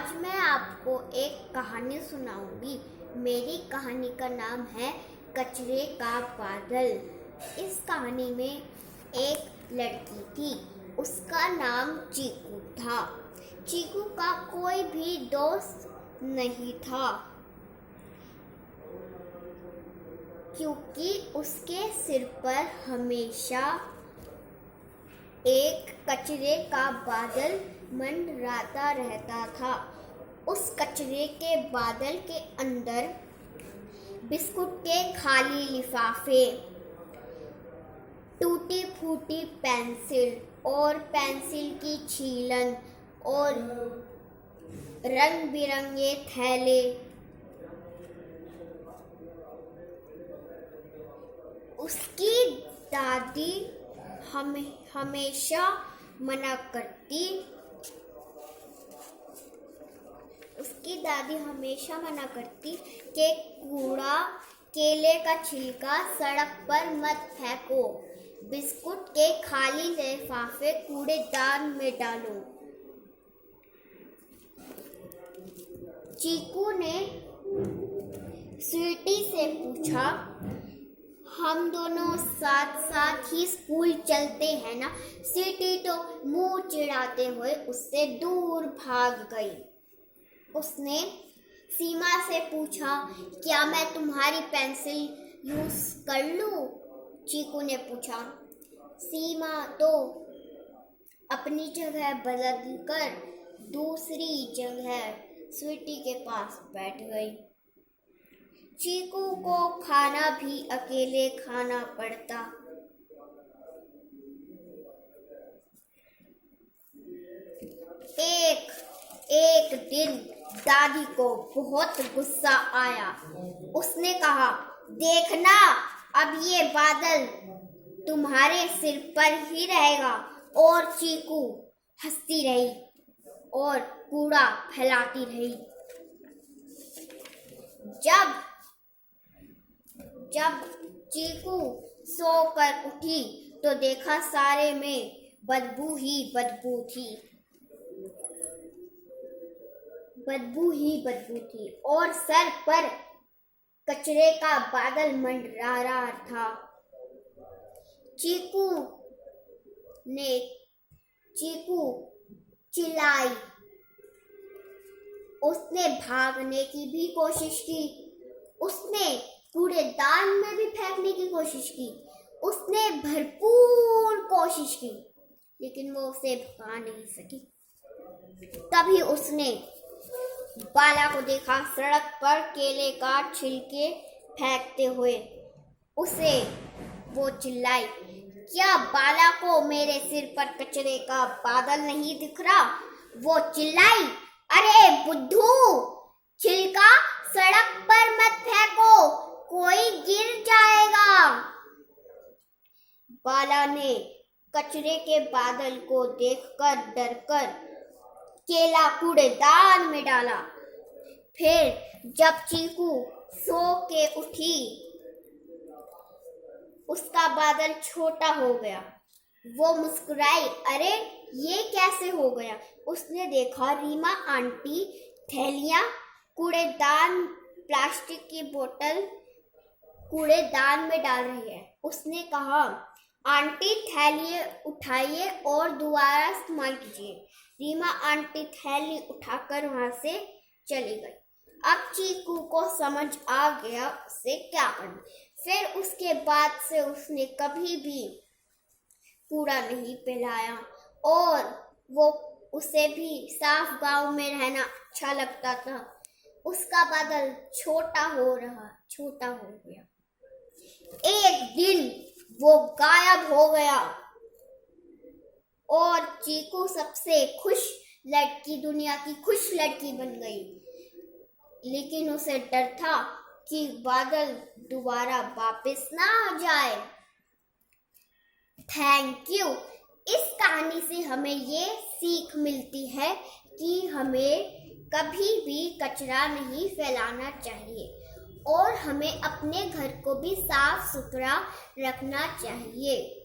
आज मैं आपको एक कहानी सुनाऊंगी। मेरी कहानी का नाम है कचरे का बादल। इस कहानी में एक लड़की थी, उसका नाम चीकू था। चीकू का कोई भी दोस्त नहीं था, क्योंकि उसके सिर पर हमेशा एक कचरे का बादल मंडराता रहता था। उस कचरे के बादल के अंदर बिस्कुट के खाली लिफाफे, टूटी फूटी पेंसिल और पेंसिल की छीलन और रंग बिरंगे थैले, उसकी दादी हमेशा मना करती कि कूड़ा, केले का छिलका सड़क पर मत फेंको, बिस्कुट के खाली लिफाफे कूड़ेदान में डालो। चीकू ने स्वीटी से पूछा, हम दोनों साथ साथ ही स्कूल चलते हैं ना? स्वीटी तो मुंह चिढ़ाते हुए उससे दूर भाग गई। उसने सीमा से पूछा, क्या मैं तुम्हारी पेंसिल यूज कर लूं? चीकू ने पूछा। सीमा तो अपनी जगह बदलकर दूसरी जगह स्वीटी के पास बैठ गई। चीकू को खाना भी अकेले खाना पड़ता। एक दिन दादी को बहुत गुस्सा आया। उसने कहा, देखना, अब ये बादल तुम्हारे सिर पर ही रहेगा। और चीकू हंसती रही और कूड़ा फैलाती रही। जब चीकू सोकर उठी तो देखा सारे में बदबू ही बदबू थी और सर पर कचरे का बादल मंडरा रहा था। चीकू चिल्लाई। उसने भागने की भी कोशिश की, उसने कूड़ेदान में भी फेंकने की कोशिश की, उसने भरपूर कोशिश की, लेकिन वो उसे भगा नहीं सकी। तभी उसने बाला को देखा सड़क पर केले का छिलके फेंकते हुए। वो चिल्लाई, क्या बाला को मेरे सिर पर कचरे का बादल नहीं दिख रहा? वो चिल्लाई, अरे बुद्धू, छिलका सड़क पर मत फेंको, कोई गिर जाएगा। बाला ने कचरे के बादल को देखकर डरकर केला कूड़ेदान में डाला। फिर जब चीकू सो के उठी, उसका बादल छोटा हो गया। वो मुस्कुराई, अरे ये कैसे हो गया? उसने देखा रीमा आंटी थैलियां, कूड़ेदान, प्लास्टिक की बोतल कूड़ेदान में डाल रही है। उसने कहा, आंटी थैली उठाइए और दोबारा इस्तेमाल कीजिए। रीमा आंटी थैली उठाकर वहां से चली गई। अब चीकू को समझ आ गया उसे क्या करना। फिर उसके बाद से उसने कभी भी कूड़ा नहीं फैलाया और उसे भी साफ गांव में रहना अच्छा लगता था। उसका बादल छोटा हो गया। एक दिन वो गायब हो गया और चीकू सबसे खुश लड़की, दुनिया की खुश लड़की बन गई। लेकिन उसे डर था कि बादल दोबारा वापस ना आ जाए। Thank you. इस कहानी से हमें ये सीख मिलती है कि हमें कभी भी कचरा नहीं फैलाना चाहिए और हमें अपने घर को भी साफ सुथरा रखना चाहिए।